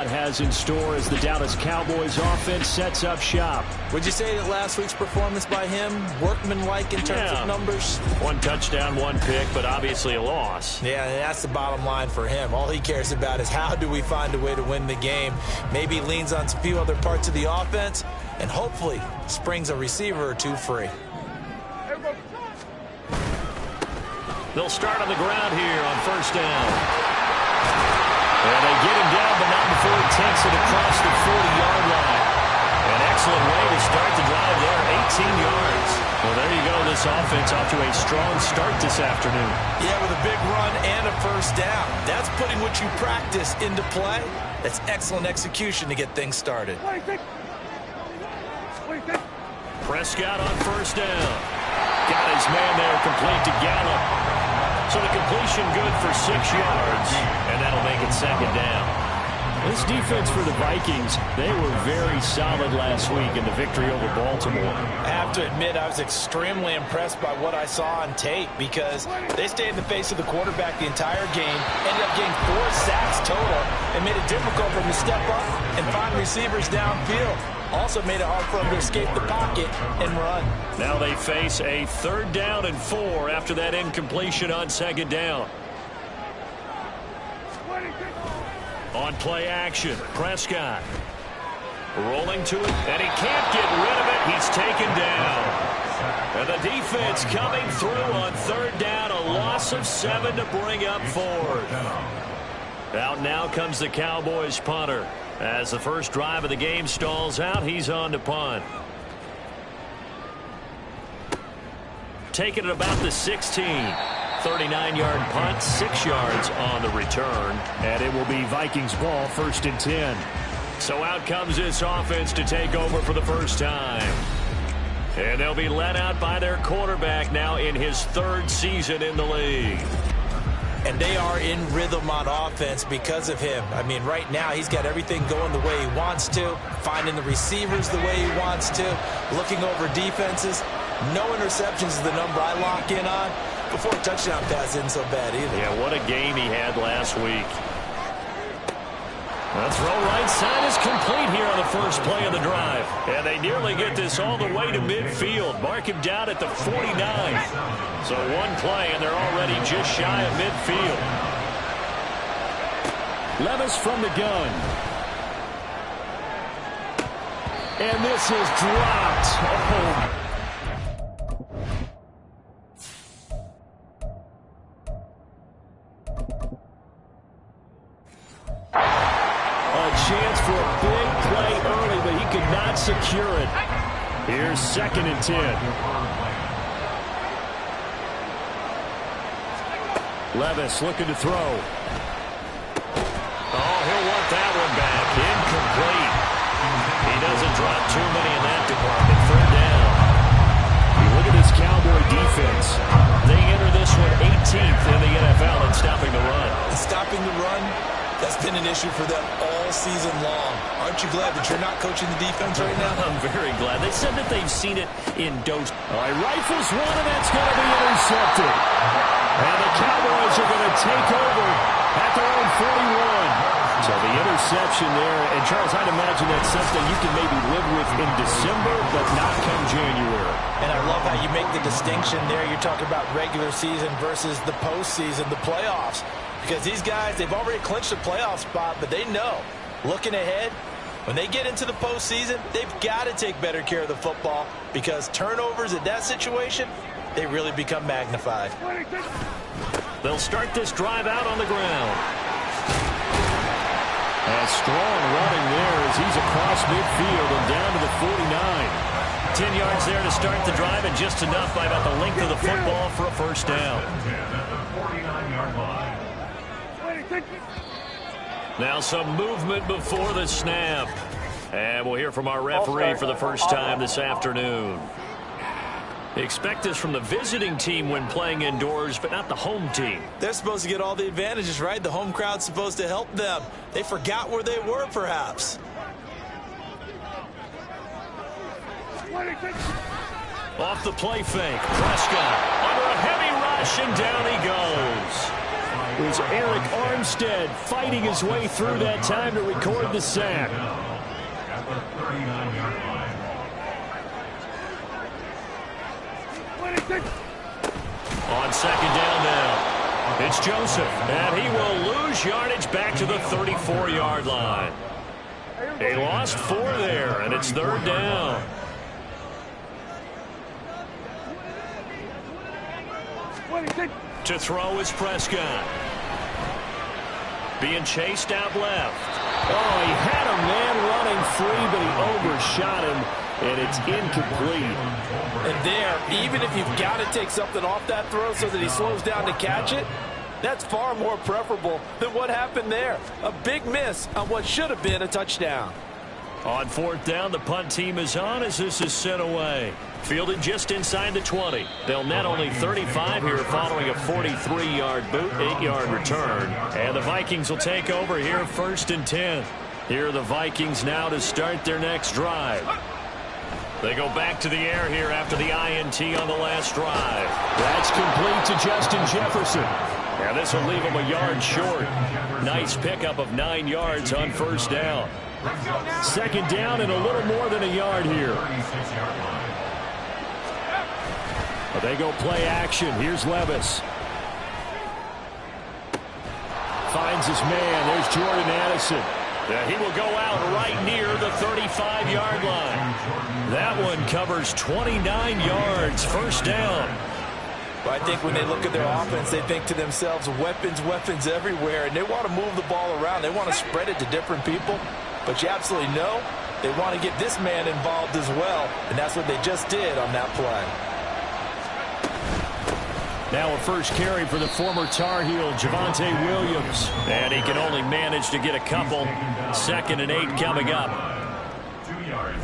Has in store as the Dallas Cowboys offense sets up shop. Would you say that last week's performance by him, workmanlike in terms of numbers? 1 touchdown, 1 pick, but obviously a loss. Yeah, and that's the bottom line for him. All he cares about is how do we find a way to win the game. Maybe he leans on a few other parts of the offense and hopefully springs a receiver or two free. They'll start on the ground here on first down. And they get him down, but not before he takes it across the 40-yard line. An excellent way to start the drive there, 18 yards. Well, there you go. This offense off to a strong start this afternoon. Yeah, with a big run and a first down. That's putting what you practice into play. That's excellent execution to get things started. Prescott on first down. Got his man there, complete to Gallup. So the completion good for 6 yards, and that'll make it second down. This defense for the Vikings, they were very solid last week in the victory over Baltimore. I have to admit, I was extremely impressed by what I saw on tape because they stayed in the face of the quarterback the entire game, ended up getting 4 sacks total, and made it difficult for him to step up and find receivers downfield. Also made it hard for him to escape the pocket and run. Now they face a 3rd down and 4 after that incompletion on 2nd down. On play action, Prescott. Rolling to it, and he can't get rid of it. He's taken down. And the defense coming through on 3rd down, a loss of 7 to bring up 4th. Out now comes the Cowboys punter. As the first drive of the game stalls out, he's on to punt. Taking it about the 16. 39-yard punt, 6 yards on the return. And it will be Vikings ball, 1st and 10. So out comes this offense to take over for the first time. And they'll be led out by their quarterback now in his 3rd season in the league. And they are in rhythm on offense because of him. I mean, right now he's got everything going the way he wants to, finding the receivers the way he wants to, looking over defenses. No interceptions is the number I lock in on. Before a touchdown pass isn't so bad either. Yeah, what a game he had last week. The throw right side is complete here on the first play of the drive. And they nearly get this all the way to midfield. Mark him down at the 49. So one play, and they're already just shy of midfield. Levis from the gun. And this is dropped. Oh. Chance for a big play early, but he could not secure it. Here's 2nd and 10. Levis looking to throw. Oh, he'll want that one back. Incomplete. He doesn't drop too many in that department. 3rd down. You look at this Cowboy defense. They enter this one 18th in the NFL in stopping the run. Stopping the run, that's been an issue for them all season long. Aren't you glad that you're not coaching the defense right now? I'm very glad. They said that they've seen it in dose. All right, rifles one, and that's going to be intercepted. And the Cowboys are going to take over at their own 41. So the interception there, and Charles, I'd imagine that's something you can maybe live with in December, but not come January. And I love how you make the distinction there. You're talking about regular season versus the postseason, the playoffs. Because these guys, they've already clinched a playoff spot, but they know, looking ahead, when they get into the postseason, they've got to take better care of the football because turnovers in that situation, they really become magnified. They'll start this drive out on the ground. A strong running there as he's across midfield and down to the 49. 10 yards there to start the drive and just enough by about the length of the football for a first down. 49-yard line. Now some movement before the snap. And we'll hear from our referee for the first time this afternoon. Expect this from the visiting team when playing indoors, but not the home team. They're supposed to get all the advantages, right? The home crowd's supposed to help them. They forgot where they were, perhaps. Off the play fake. Prescott under a heavy rush, and down he goes. is Eric Armstead fighting his way through that time to record the sack. At the 39-yard line. On second down now, it's Joseph, and he will lose yardage back to the 34-yard line. He lost 4 there, and it's third down. To throw is Prescott. Being chased out left. Oh, he had a man running free, but he overshot him, and it's incomplete. And there, even if you've got to take something off that throw so that he slows down to catch it, that's far more preferable than what happened there. A big miss on what should have been a touchdown. On fourth down, the punt team is on as this is sent away. Fielded just inside the 20. They'll net only 35 here following a 43-yard boot, 8-yard return. And the Vikings will take over here first and 10. Here are the Vikings now to start their next drive. They go back to the air here after the INT on the last drive. That's complete to Justin Jefferson. Now this will leave him a yard short. Nice pickup of 9 yards on first down. Second down and a little more than a yard here. Well, they go play action. Here's Levis. Finds his man. There's Jordan Addison. He will go out right near the 35-yard line. That one covers 29 yards. First down. Well, I think when they look at their offense, they think to themselves, weapons, weapons everywhere, and they want to move the ball around. They want to spread it to different people. But you absolutely know they want to get this man involved as well, and that's what they just did on that play. Now a first carry for the former Tar Heel, Javonte Williams. And he can only manage to get a couple. 2nd and 8 coming up.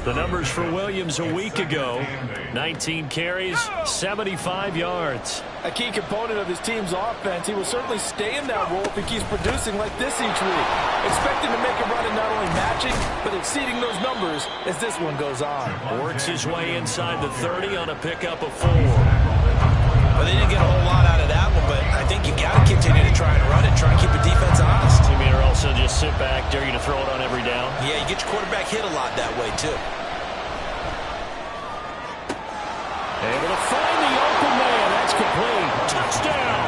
The numbers for Williams a week ago, 19 carries, 75 yards. A key component of his team's offense. He will certainly stay in that role if he keeps producing like this each week. Expecting to make a run and not only matching, but exceeding those numbers as this one goes on. Works his way inside the 30 on a pickup of 4. Well, they didn't get a whole lot out of that one, but I think you got to continue to try and run it, try and keep the defense honest. You mean or else they'll just sit back, dare you to throw it on every down? Yeah, you get your quarterback hit a lot that way, too. Able to find the open man. That's complete. Touchdown.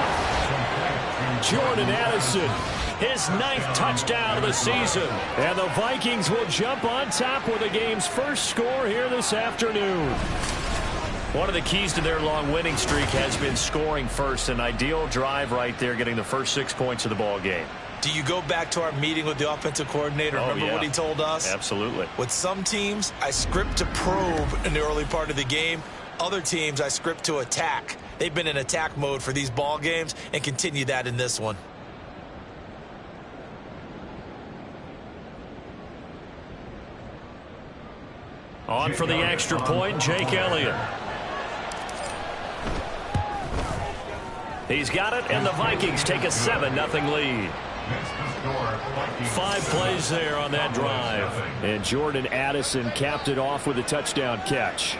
Jordan Addison. His 9th touchdown of the season. And the Vikings will jump on top with the game's first score here this afternoon. One of the keys to their long winning streak has been scoring first. An ideal drive right there, getting the first 6 points of the ball game. Do you go back to our meeting with the offensive coordinator? Remember what he told us? Absolutely. With some teams, I script to probe in the early part of the game. Other teams, I script to attack. They've been in attack mode for these ball games and continue that in this one. On for the extra point, Jake Elliott. He's got it, and the Vikings take a 7-0 lead. 5 plays there on that drive. And Jordan Addison capped it off with a touchdown catch.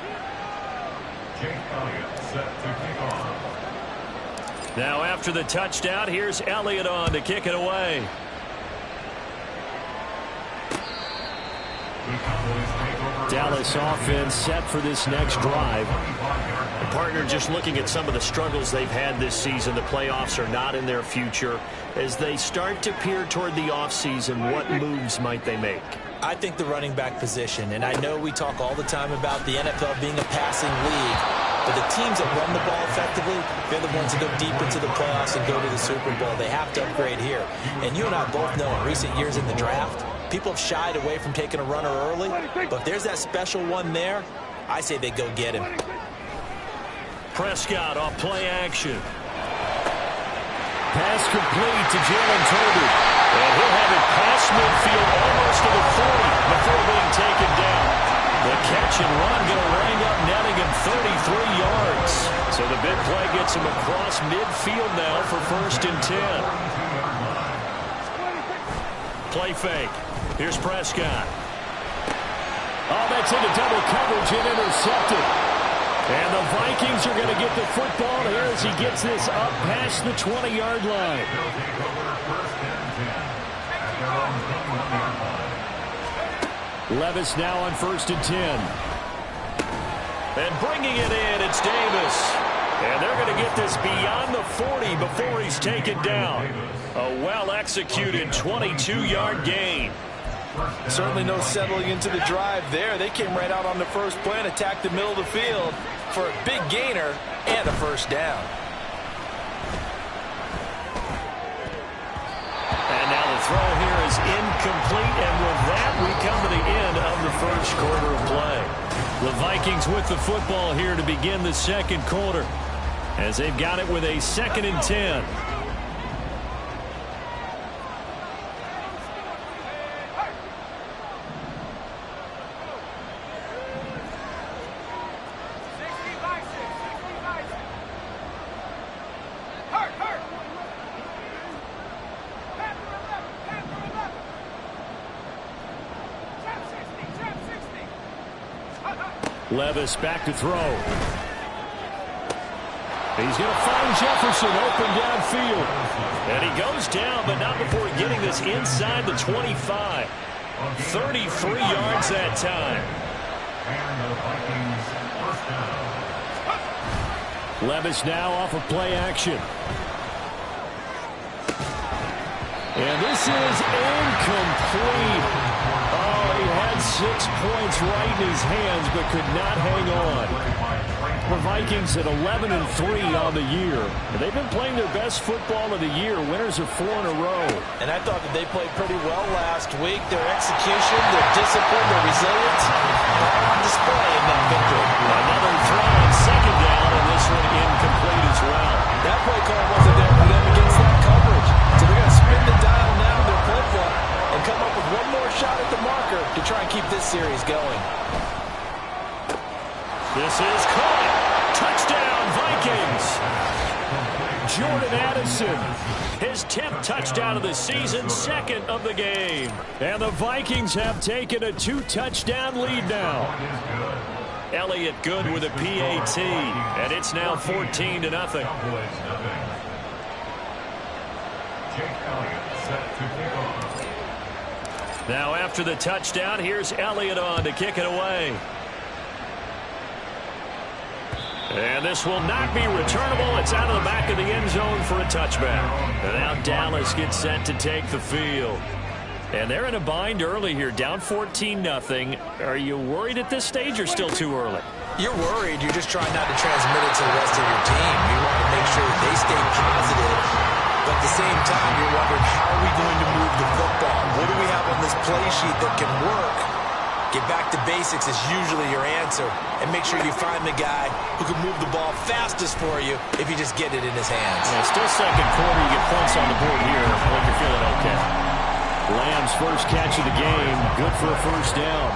Jake Elliott set to kick off. Now after the touchdown, here's Elliott on to kick it away. Dallas offense set for this next drive. The partner just looking at some of the struggles they've had this season. The playoffs are not in their future. As they start to peer toward the offseason, what moves might they make? I think the running back position, and I know we talk all the time about the NFL being a passing league, but the teams that run the ball effectively, they're the ones that go deep into the playoffs and go to the Super Bowl. They have to upgrade here. And you and I both know in recent years in the draft, people have shied away from taking a runner early, but if there's that special one there, I say they go get him. Prescott off play action. Pass complete to Jalen Tolbert. And he'll have it past midfield almost to the 40 before being taken down. The catch and run going to wind up netting him 33 yards. So the big play gets him across midfield now for first and 10. Play fake. Here's Prescott. Oh, that's into double coverage and intercepted. And the Vikings are going to get the football here as he gets this up past the 20-yard line. Levis now on 1st and 10. And bringing it in, it's Davis. And they're going to get this beyond the 40 before he's taken down. A well-executed 22-yard gain. Certainly no settling into the drive there. They came right out on the first play and attacked the middle of the field for a big gainer and a first down. And now the throw here is incomplete. And with that, we come to the end of the first quarter of play. The Vikings with the football here to begin the second quarter, as they've got it with a 2nd and 10. Levis back to throw. He's going to find Jefferson open downfield. And he goes down, but not before getting this inside the 25. 33 yards that time. Levis now off of play action. And this is incomplete. Oh, he had 6 points right in his hands, but could not hang on. The Vikings at 11-3 on the year. And they've been playing their best football of the year. Winners of 4 in a row. And I thought that they played pretty well last week. Their execution, their discipline, their resilience, all on display in that victory. Another throw on 2nd down, and this one incomplete as well. That play call wasn't there for them against that coverage. So they're going to spin the dial now in their playbook and come up with one more shot at the marker to try and keep this series going. This is caught. Touchdown, Vikings. Jordan Addison. His 10th touchdown of the season, 2nd of the game. And the Vikings have taken a 2-touchdown lead now. Elliott Good with a PAT, and it's now 14-0. Now after the touchdown, here's Elliott on to kick it away. And this will not be returnable. It's out of the back of the end zone for a touchback. And now Dallas gets set to take the field. And they're in a bind early here, down 14-0. Are you worried at this stage or still too early? You're worried. You're just trying not to transmit it to the rest of your team. You want to make sure that they stay positive. But at the same time, you're wondering, how are we going to move the football? What do we have on this play sheet that can work? Get back to basics is usually your answer. And make sure you find the guy who can move the ball fastest for you if you just get it in his hands. Yeah, still second quarter. You get points on the board here. I think you're feeling okay. Lamb's first catch of the game. Good for a first down.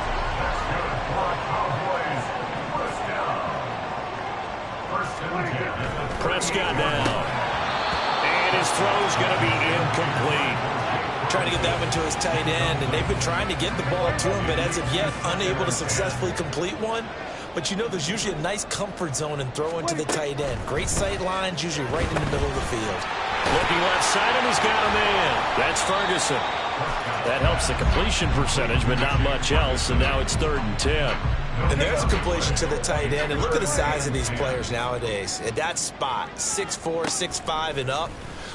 Prescott now. And his throw's going to be incomplete. Trying to get that one to his tight end, and they've been trying to get the ball to him, but as of yet, unable to successfully complete one. But you know there's usually a nice comfort zone in throwing to the tight end. Great sight lines, usually right in the middle of the field. Looking left side, and he's got a man. That's Ferguson. That helps the completion percentage, but not much else, and now it's 3rd and 10. And there's a completion to the tight end, and look at the size of these players nowadays. At that spot, 6'4", 6'5", and up.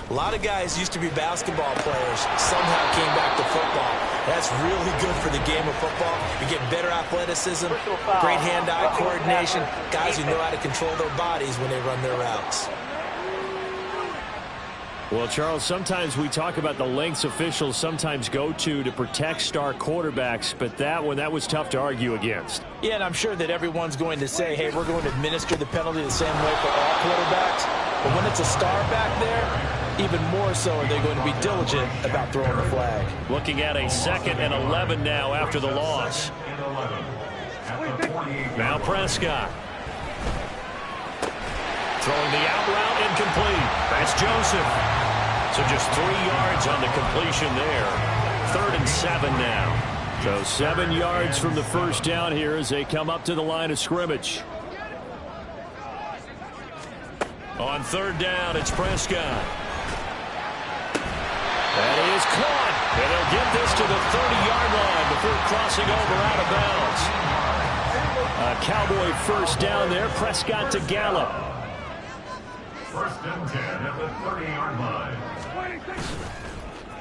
A lot of guys used to be basketball players, somehow came back to football. That's really good for the game of football. You get better athleticism, great hand-eye coordination, guys who know how to control their bodies when they run their routes. Well, Charles, sometimes we talk about the lengths officials sometimes go to protect star quarterbacks, but that one, that was tough to argue against. Yeah, and I'm sure that everyone's going to say, hey, we're going to administer the penalty the same way for all quarterbacks. But when it's a star back there, even more so are they going to be diligent about throwing the flag. Looking at a 2nd and 11 now after the loss. Now Prescott. Throwing the out route incomplete. That's Joseph. So just 3 yards on the completion there. 3rd and 7 now. So 7 yards from the first down here as they come up to the line of scrimmage. On third down, it's Prescott. That is caught. And they'll get this to the 30-yard line before crossing over out of bounds. A Cowboy first down there. Prescott to Gallup. First and 10 at the 30-yard line.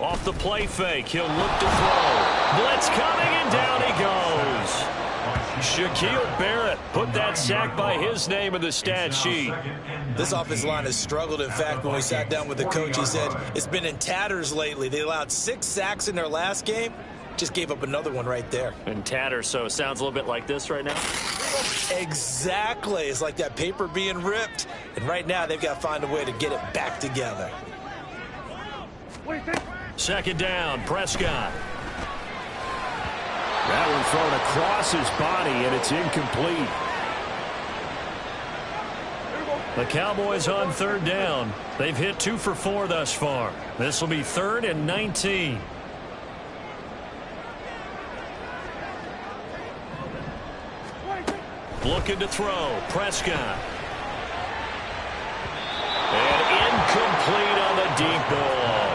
Off the play fake, he'll look to throw. Blitz coming, and down he goes. Shaquille Barrett put that sack by his name in the stat sheet. This offensive line has struggled. In fact, when we sat down with the coach, he said it's been in tatters lately. They allowed 6 sacks in their last game. Just gave up another one right there. In tatters, so it sounds a little bit like this right now? Exactly. It's like that paper being ripped. And right now, they've got to find a way to get it back together. Second down, Prescott. That one thrown across his body, and it's incomplete. The Cowboys on third down. They've hit 2 for 4 thus far. This will be 3rd and 19. Looking to throw, Prescott. And incomplete on the deep ball.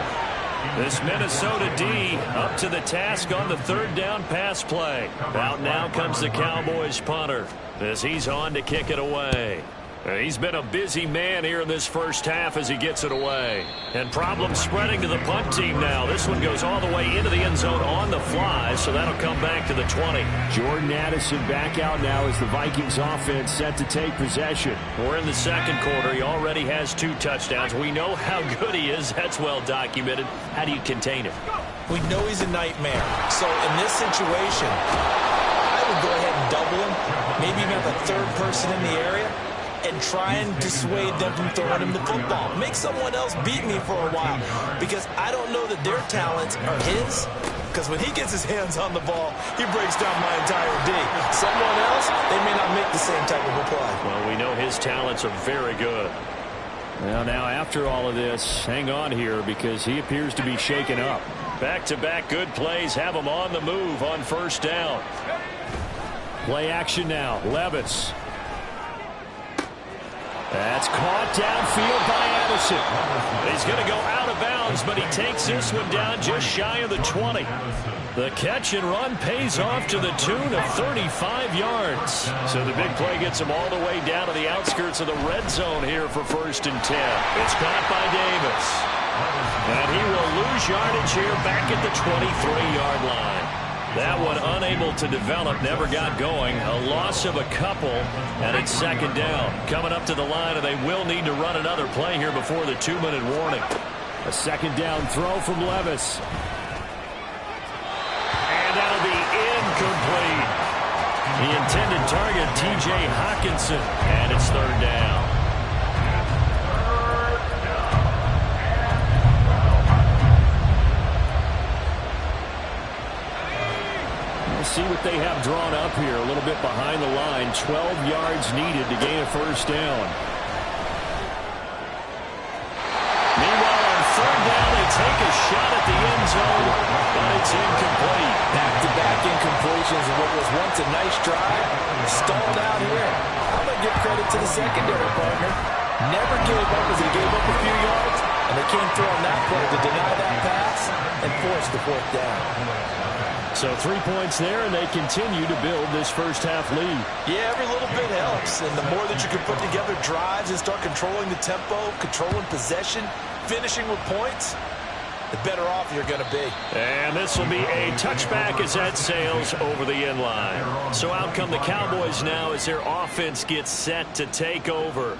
This Minnesota D up to the task on the third down pass play. Out now comes the Cowboys punter as he's on to kick it away. He's been a busy man here in this first half as he gets it away. And problems spreading to the punt team now. This one goes all the way into the end zone on the fly, so that'll come back to the 20. Jordan Addison back out now as the Vikings offense set to take possession. We're in the second quarter. He already has 2 touchdowns. We know how good he is. That's well documented. How do you contain him? We know he's a nightmare. So in this situation, I would go ahead and double him. Maybe even have a third person in the area and try and dissuade them from throwing him the football. Make someone else beat me for a while, because I don't know that their talents are his, because when he gets his hands on the ball, he breaks down my entire D. Someone else, they may not make the same type of a play. Well, we know his talents are very good. Well, now after all of this, hang on here because he appears to be shaken up. Back-to-back good plays have him on the move on first down. Play action now. Levis. That's caught downfield by Addison. He's going to go out of bounds, but he takes this one down just shy of the 20. The catch and run pays off to the tune of 35 yards. So the big play gets him all the way down to the outskirts of the red zone here for 1st and 10. It's caught by Davis. And he will lose yardage here back at the 23-yard line. That one unable to develop, never got going. A loss of a couple, and it's second down. Coming up to the line, and they will need to run another play here before the 2-minute warning. A second down throw from Levis. And that'll be incomplete. The intended target, T.J. Hockenson, and it's third down. See what they have drawn up here. A little bit behind the line. 12 yards needed to gain a first down. Meanwhile, on third down, they take a shot at the end zone, but it's incomplete. Back-to-back incompletions of what was once a nice drive. Stalled out here. I'm going to give credit to the secondary partner. Never gave up as he gave up a few yards, and they came through on that play to deny that pass and force the 4th down. So 3 points there, and they continue to build this first half lead. Yeah, every little bit helps, and the more that you can put together drives and start controlling the tempo, controlling possession, finishing with points, the better off you're going to be. And this will be a touchback as that sails over the end line. So out come the Cowboys now as their offense gets set to take over.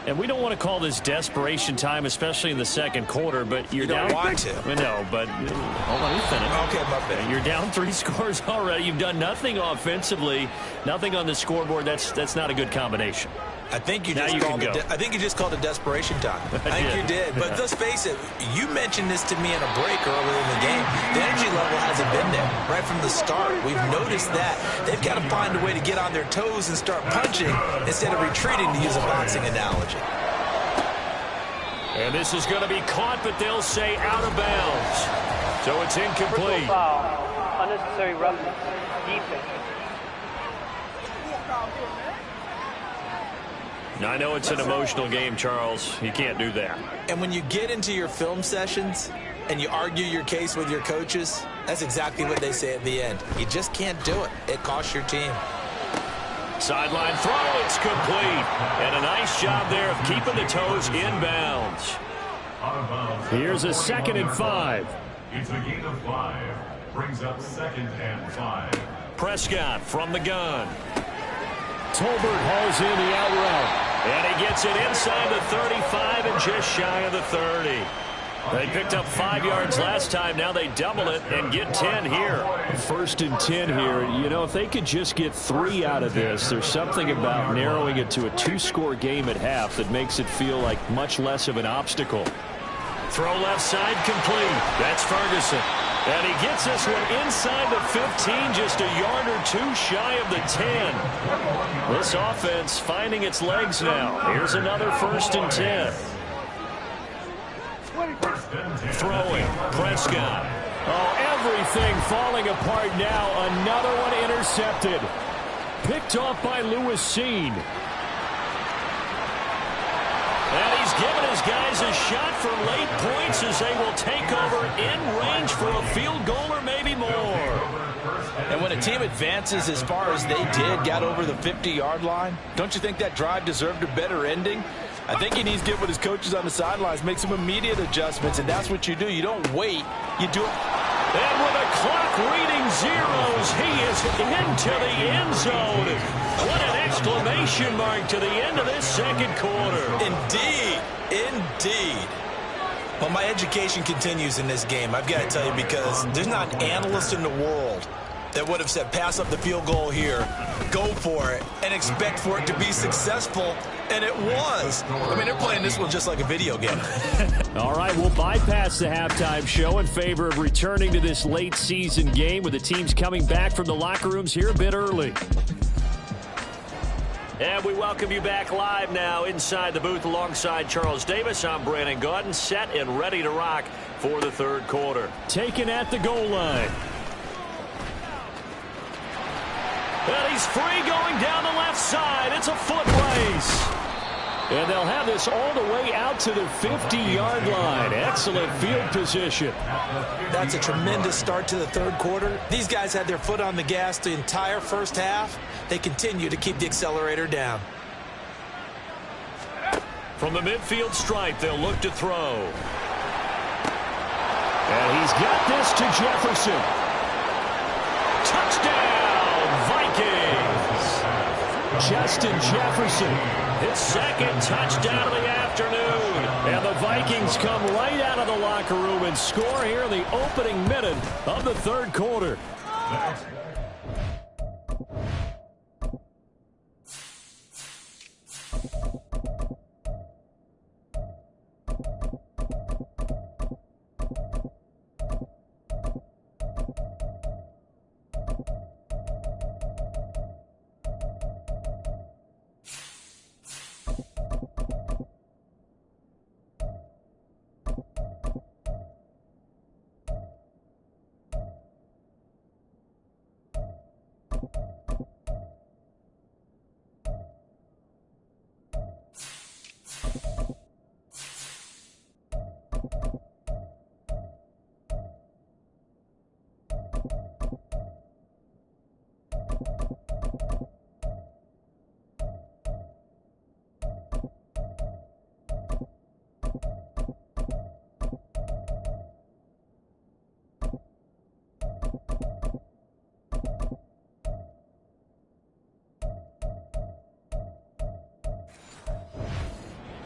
And we don't want to call this desperation time, especially in the second quarter, but you're down. You don't want to. No, but hold on, you finish. Okay, my bad. You're down 3 scores already. You've done nothing offensively, nothing on the scoreboard. That's not a good combination. I think you just called it desperation time. I think you did. But let's face it, you mentioned this to me in a break earlier in the game. The energy level hasn't been there right from the start. We've noticed that. They've got to find a way to get on their toes and start punching instead of retreating, to use a boxing analogy. And this is going to be caught, but they'll say out of bounds. So it's incomplete. Foul, unnecessary roughness, defense. I know it's an emotional game, Charles. You can't do that. And when you get into your film sessions and you argue your case with your coaches, that's exactly what they say at the end. You just can't do it. It costs your team. Sideline throw, it's complete. And a nice job there of keeping the toes inbounds. Here's a 2nd and 5. It's a gain of 5. Brings up 2nd and 5. Prescott from the gun. Tolbert hauls in the out route. And he gets it inside the 35 and just shy of the 30. They picked up 5 yards last time. Now they double it and get 10 here. 1st and 10 here. You know, if they could just get 3 out of this, there's something about narrowing it to a 2-score game at half that makes it feel like much less of an obstacle. Throw left side complete. That's Ferguson. And he gets this one inside the 15, just a yard or 2 shy of the 10. This offense finding its legs now. Here's another 1st and 10. Throwing, Prescott. Oh, everything falling apart now. Another one intercepted. Picked off by Lewis Cine. And he's given his guys a shot for late points as they will take over in range for a field goal or maybe more. And when a team advances as far as they did, got over the 50-yard line, don't you think that drive deserved a better ending? I think he needs to get with his coaches on the sidelines, make some immediate adjustments, and that's what you do. You don't wait. You do it. And with the clock reading zeros, he is into the end zone. What an exclamation mark to the end of this 2nd quarter. Indeed. Indeed. Well, my education continues in this game, I've got to tell you, because there's not an analyst in the world that would have said pass up the field goal here, go for it, and expect for it to be successful, and it was. I mean, they're playing this one just like a video game. All right, we'll bypass the halftime show in favor of returning to this late season game with the teams coming back from the locker rooms here a bit early. And we welcome you back live now inside the booth alongside Charles Davis. I'm Brandon Gaudin, set and ready to rock for the 3rd quarter. Taken at the goal line. And he's free going down the left side. It's a foot race. And they'll have this all the way out to the 50-yard line. Excellent field position. That's a tremendous start to the 3rd quarter. These guys had their foot on the gas the entire first half. They continue to keep the accelerator down. From the midfield stripe, they'll look to throw. And he's got this to Jefferson. Touchdown, Vikings! Justin Jefferson. His 2nd touchdown of the afternoon. And the Vikings come right out of the locker room and score here in the opening minute of the 3rd quarter.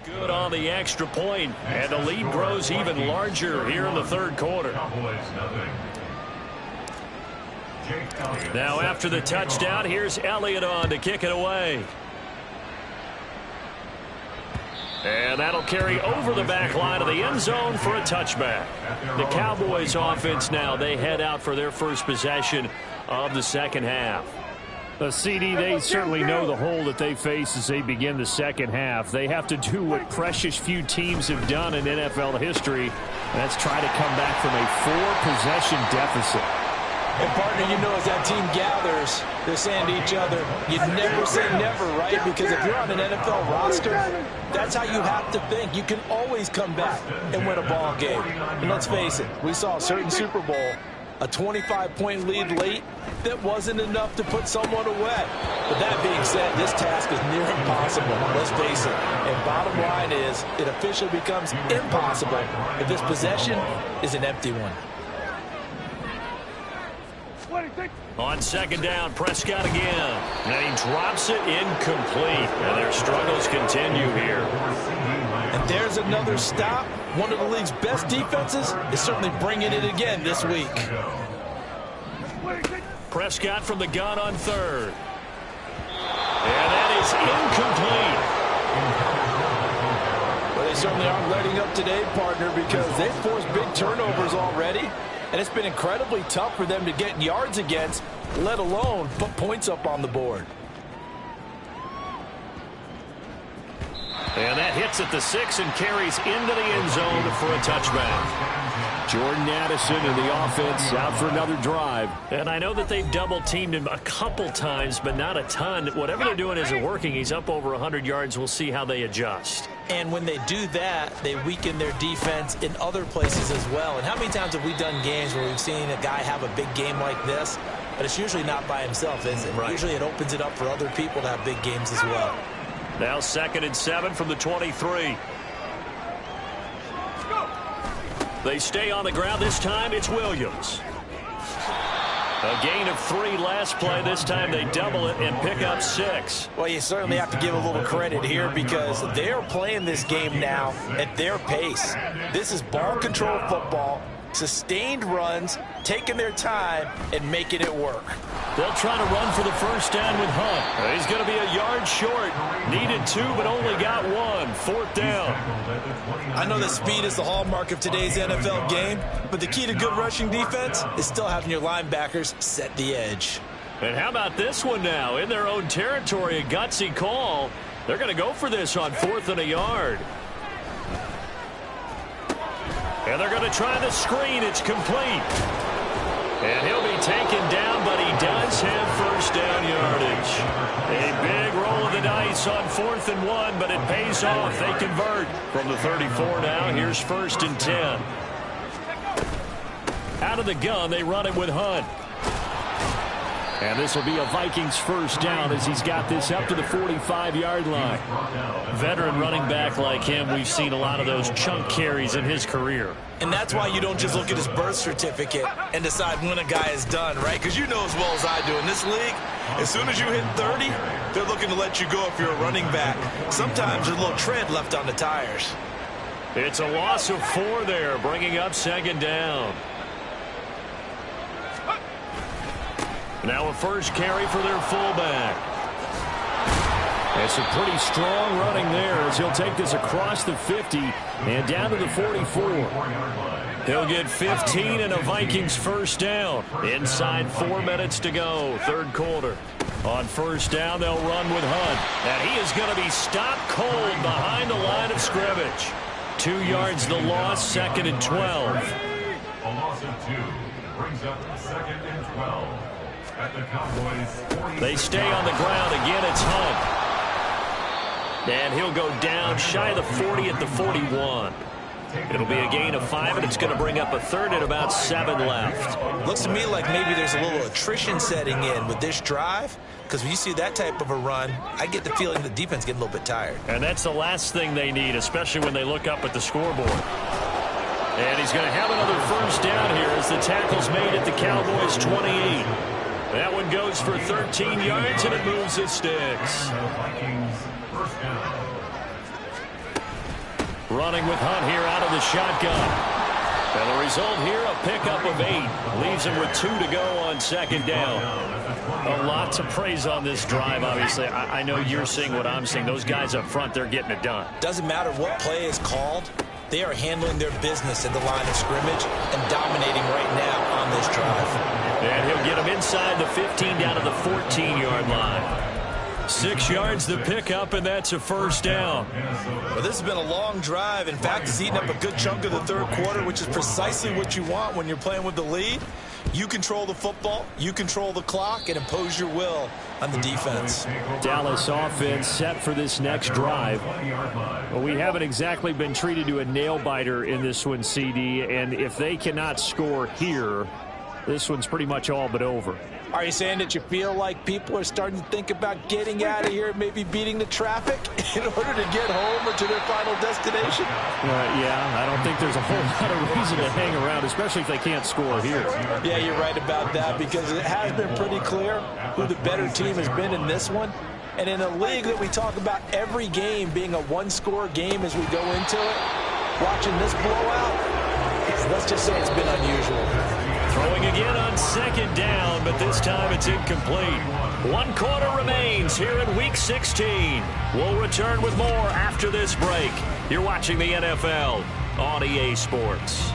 Good on the extra point, and the lead grows even larger here in the 3rd quarter. Now after the touchdown, here's Elliott on to kick it away. And that'll carry over the back line of the end zone for a touchback. The Cowboys offense now, they head out for their first possession of the 2nd half. CD, they certainly know the hole that they face as they begin the 2nd half. They have to do what precious few teams have done in NFL history, and that's try to come back from a 4-possession deficit. And, partner, you know, as that team gathers, they're saying to each other, you never say never, right? Because if you're on an NFL roster, that's how you have to think. You can always come back and win a ball game. And let's face it, we saw a certain Super Bowl, a 25-point lead late, that wasn't enough to put someone away. But that being said, this task is near impossible, let's face it. And bottom line is, it officially becomes impossible if this possession is an empty one. On second down, Prescott again. And he drops it incomplete. And their struggles continue here. And there's another stop. One of the league's best defenses is certainly bringing it again this week. Prescott from the gun on third. And that is incomplete. Well, they certainly aren't letting up today, partner, because they've forced big turnovers already. And it's been incredibly tough for them to get yards against, let alone put points up on the board. And that hits at the 6 and carries into the end zone for a touchback. Jordan Addison and the offense out for another drive. And I know that they've double-teamed him a couple times, but not a ton. Whatever they're doing isn't working. He's up over 100 yards. We'll see how they adjust. And when they do that, they weaken their defense in other places as well. And how many times have we done games where we've seen a guy have a big game like this? But it's usually not by himself, is it? Right. Usually it opens it up for other people to have big games as well. Now 2nd and 7 from the 23. They stay on the ground. This time it's Williams. A gain of 3 last play. This time they double it and pick up 6. Well, you certainly have to give a little credit here because they're playing this game now at their pace. This is ball control football, sustained runs, taking their time, and making it work. They'll try to run for the first down with Hunt. He's going to be a yard short. Needed 2, but only got 1. 4th down. I know that speed is the hallmark of today's NFL game, but the key to good rushing defense is still having your linebackers set the edge. And how about this one now? In their own territory, a gutsy call. They're going to go for this on 4th and a yard. And they're going to try the screen. It's complete. And he'll be taken down, but he does have first down yardage. A big roll of the dice on 4th and 1, but it pays off. They convert from the 34 now. Here's 1st and 10. Out of the gun, they run it with Hunt. And this will be a Vikings first down as he's got this up to the 45-yard line. Veteran running back like him, we've seen a lot of those chunk carries in his career. And that's why you don't just look at his birth certificate and decide when a guy is done, right? Because you know as well as I do, in this league, as soon as you hit 30, they're looking to let you go if you're a running back. Sometimes there's a little tread left on the tires. It's a loss of 4 there, bringing up 2nd down. Now a first carry for their fullback. It's a pretty strong running there as he'll take this across the 50 and down to the 44. He'll get 15 and a Vikings first down. Inside 4 minutes to go, 3rd quarter. On first down, they'll run with Hunt. And he is going to be stopped cold behind the line of scrimmage. 2 yards the loss, 2nd and 12. A loss of 2 brings up 2nd and 12. At the Cowboys. They stay on the ground. Again, it's Hunt. And he'll go down shy of the 40 at the 41. It'll be a gain of 5, and it's going to bring up a 3rd and about 7 left. Looks to me like maybe there's a little attrition setting in with this drive, because when you see that type of a run, I get the feeling the defense getting a little bit tired. And that's the last thing they need, especially when they look up at the scoreboard. And he's going to have another first down here as the tackle's made at the Cowboys' 28. That one goes for 13 yards, and it moves the sticks. Running with Hunt here out of the shotgun. And the result here, a pickup of 8. Leaves him with 2 to go on 2nd down. A lot to praise on this drive, obviously. I know you're seeing what I'm seeing. Those guys up front, they're getting it done. Doesn't matter what play is called. They are handling their business at the line of scrimmage and dominating right now on this drive. And he'll get him inside the 15 down to the 14-yard line. 6 yards the pickup, and that's a first down. Well, this has been a long drive. In fact, it's eaten up a good chunk of the 3rd quarter, which is precisely what you want when you're playing with the lead. You control the football, you control the clock, and impose your will on the defense. Dallas offense set for this next drive. Well, we haven't exactly been treated to a nail-biter in this one, CD, and if they cannot score here, this one's pretty much all but over. Are you saying that you feel like people are starting to think about getting out of here, maybe beating the traffic in order to get home or to their final destination? Yeah, I don't think there's a whole lot of reason to hang around, especially if they can't score here. Yeah, you're right about that, because it has been pretty clear who the better team has been in this one. And in a league that we talk about every game being a one-score game as we go into it, watching this blowout, let's just say it's been unusual. Throwing again on second down, but this time it's incomplete. 1 quarter remains here in Week 16. We'll return with more after this break. You're watching the NFL on EA Sports.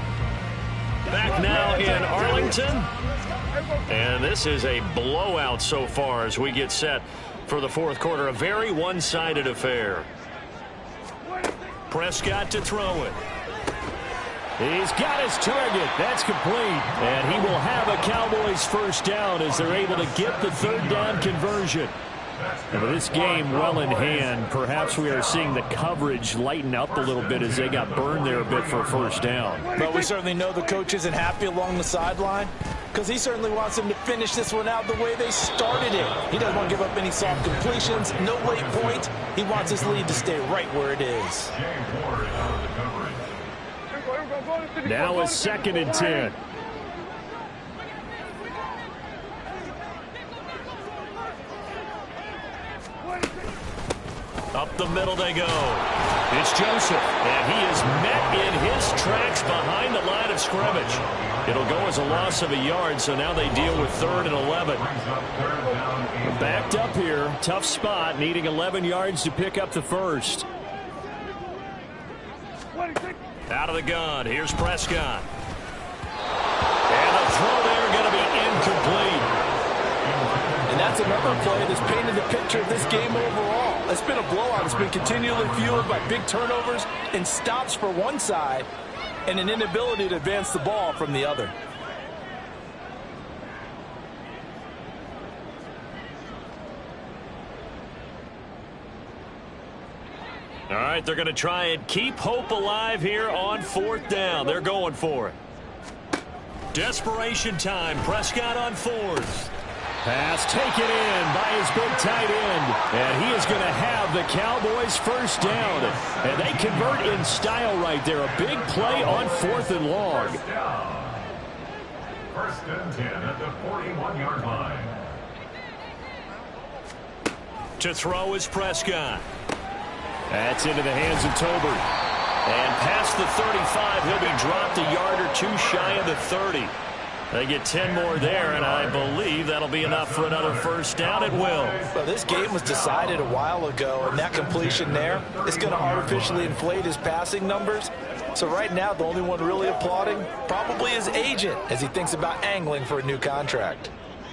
Back now in Arlington. And this is a blowout so far as we get set for the fourth quarter. A very one-sided affair. Prescott to throw it. He's got his target. That's complete. And he will have a Cowboys first down as they're able to get the third down conversion. And with this game well in hand, perhaps we are seeing the coverage lighten up a little bit as they got burned there a bit for a first down. But we certainly know the coach isn't happy along the sideline, because he certainly wants them to finish this one out the way they started it. He doesn't want to give up any soft completions, no late points. He wants his lead to stay right where it is. Now a 2nd and 10. Up the middle they go. It's Joseph, and he is met in his tracks behind the line of scrimmage. It'll go as a loss of a yard, so now they deal with 3rd and 11. Backed up here, tough spot, needing 11 yards to pick up the first. Out of the gun, here's Prescott. And the throw there going to be incomplete. And that's another play that's painted the picture of this game overall. It's been a blowout. It's been continually fueled by big turnovers and stops for one side and an inability to advance the ball from the other. All right, they're going to try and keep hope alive here on 4th down. They're going for it. Desperation time. Prescott on 4th. Pass taken in by his big tight end. And he is going to have the Cowboys first down. And they convert in style right there. A big play on 4th and long. 1st and 10 at the 41-yard line. To throw is Prescott. That's into the hands of Tolbert. And past the 35, he'll be dropped a yard or two shy of the 30. They get 10 more there, and I believe that'll be enough for another first down. It will. Well, this game was decided a while ago, and that completion there is going to artificially inflate his passing numbers. So right now, the only one really applauding probably his agent as he thinks about angling for a new contract.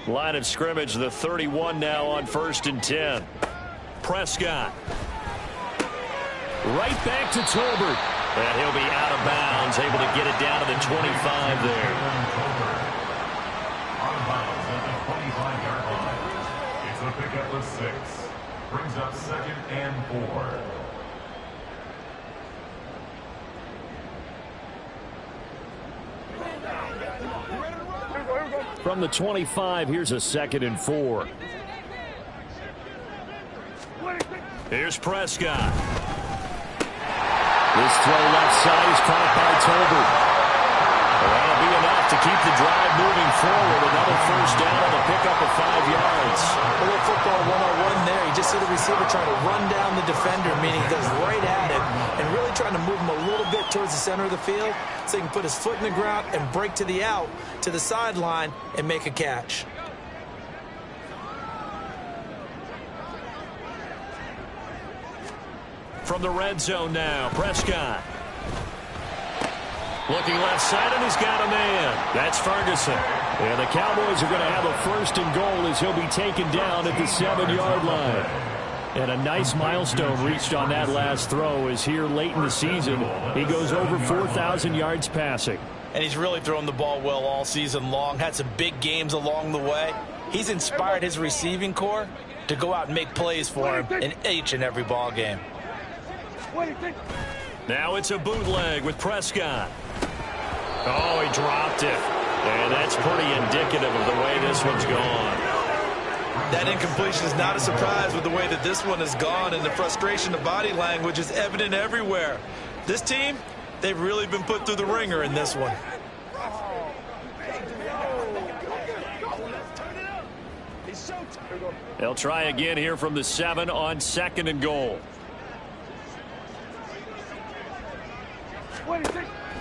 Line of scrimmage, the 31 now on 1st and 10. Prescott. Right back to Tolbert. And he'll be out of bounds, able to get it down to the 25 there. Out of bounds at the 25-yard line. It's a pickup of 6. Brings up 2nd and 4. From the 25, here's a 2nd and 4. Here's Prescott. This throw left side is caught by Tolbert. That'll be enough to keep the drive moving forward. Another first down to pick up of 5 yards. A little football 101 there. You just see the receiver trying to run down the defender, meaning he goes right at him, and really trying to move him a little bit towards the center of the field so he can put his foot in the ground and break to the out, to the sideline, and make a catch. From the red zone now, Prescott. Looking left side, and he's got a man. That's Ferguson. And the Cowboys are going to have a 1st and goal as he'll be taken down at the 7-yard line. And a nice milestone reached on that last throw as here late in the season, he goes over 4,000 yards passing. and he's really thrown the ball well all season long, had some big games along the way. He's inspired his receiving corps to go out and make plays for him in each and every ball game. Now it's a bootleg with Prescott. Oh, he dropped it. And that's pretty indicative of the way this one's gone. That incompletion is not a surprise with the way that this one has gone, and the frustration of body language is evident everywhere. This team, they've really been put through the ringer in this one. They'll try again here from the 7 on 2nd and goal.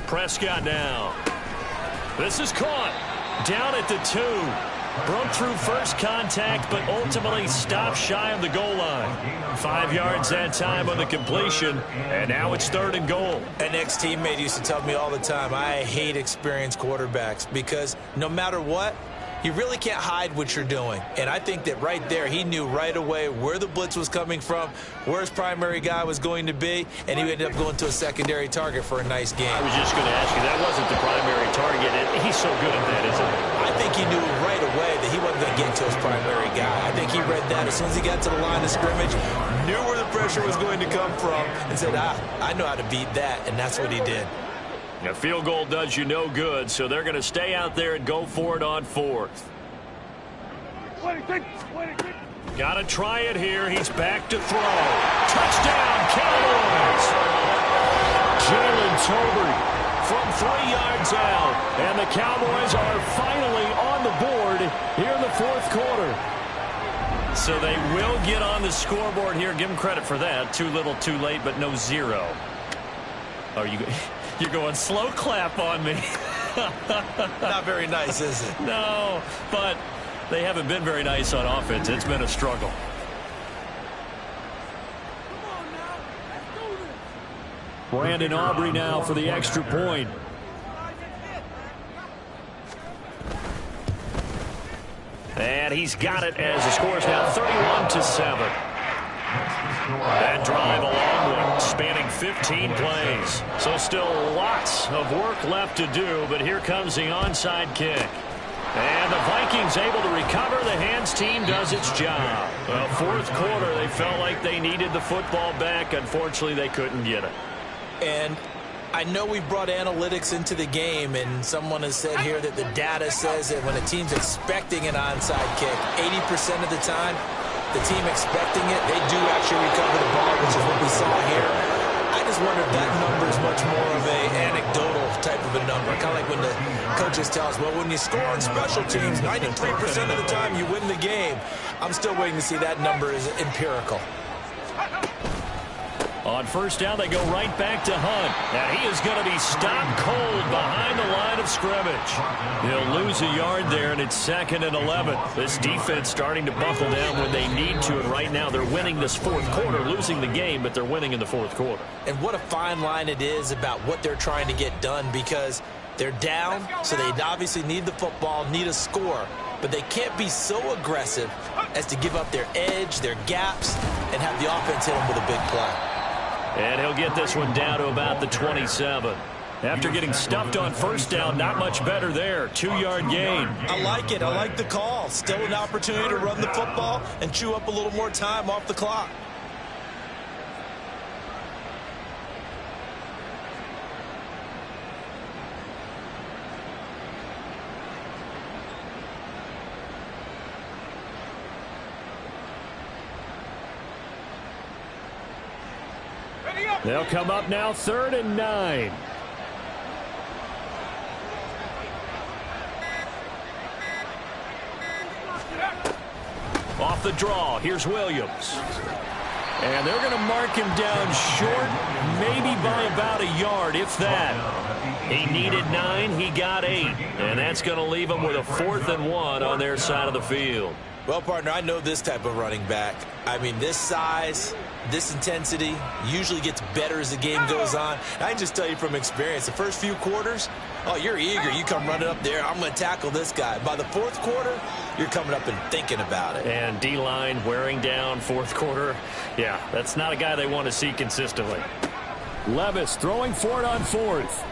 Prescott now. This is caught. Down at the 2. Broke through first contact, but ultimately stopped shy of the goal line. 5 yards that time on the completion, and now it's 3rd and goal. An ex-teammate used to tell me all the time, I hate experienced quarterbacks because no matter what, you really can't hide what you're doing. And I think that right there, he knew right away where the blitz was coming from, where his primary guy was going to be, and he ended up going to a secondary target for a nice game. I was just going to ask you, that wasn't the primary target, and he's so good at that, isn't he? I think he knew right away that he wasn't going to get to his primary guy. I think he read that as soon as he got to the line of scrimmage, knew where the pressure was going to come from, and said, I know how to beat that, and that's what he did. A field goal does you no good, so they're going to stay out there and go for it on 4th. Got to try it here. He's back to throw. Touchdown, Cowboys! Jalen Tolbert from 3 yards out, and the Cowboys are finally on the board here in the 4th quarter. So they will get on the scoreboard here. Give them credit for that. Too little, too late, but no 0. Are you... You're going slow clap on me. Not very nice, is it? No, but they haven't been very nice on offense. It's been a struggle. Brandon Aubrey now for the extra point. And he's got it as the score is now 31-7. That drive a long one, spanning 15 plays. So still lots of work left to do, but here comes the onside kick. And the Vikings able to recover. The hands team does its job. Well, 4th quarter, they felt like they needed the football back. Unfortunately, they couldn't get it. And I know we brought analytics into the game, and someone has said here that the data says that when a team's expecting an onside kick, 80% of the time, the team expecting it, they do actually recover the ball, which is what we saw here. I just wonder if that number is much more of a anecdotal type of a number. Kind of like when the coaches tell us, well, when you score on special teams, 93% of the time you win the game. I'm still waiting to see that number is empirical. On 1st down, they go right back to Hunt. Now he is going to be stopped cold behind the line of scrimmage. He'll lose a yard there, and it's 2nd and 11. This defense starting to buckle down when they need to, and right now they're winning this 4th quarter, losing the game, but they're winning in the 4th quarter. And what a fine line it is about what they're trying to get done, because they're down, so they obviously need the football, need a score, but they can't be so aggressive as to give up their edge, their gaps, and have the offense hit them with a big play. And he'll get this one down to about the 27. After getting stuffed on 1st down, not much better there. 2-yard gain. I like it. I like the call. Still an opportunity to run the football and chew up a little more time off the clock. They'll come up now 3rd and 9. Off the draw, here's Williams. And they're going to mark him down short, maybe by about a yard, if that. He needed 9, he got 8. And that's going to leave him with a 4th and 1 on their side of the field. Well, partner, I know this type of running back. I mean, this size, this intensity usually gets better as the game goes on. And I can just tell you from experience, the first few quarters, oh, you're eager. You come running up there, I'm going to tackle this guy. By the 4th quarter, you're coming up and thinking about it. And D-line wearing down 4th quarter. Yeah, that's not a guy they want to see consistently. Levis throwing for it on 4th.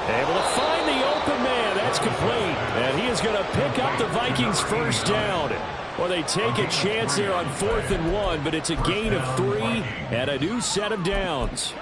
Able to find the open man. That's complete. And he is going to pick up the Vikings first down. Well, they take a chance there on 4th and 1, but it's a gain of 3 and a new set of downs.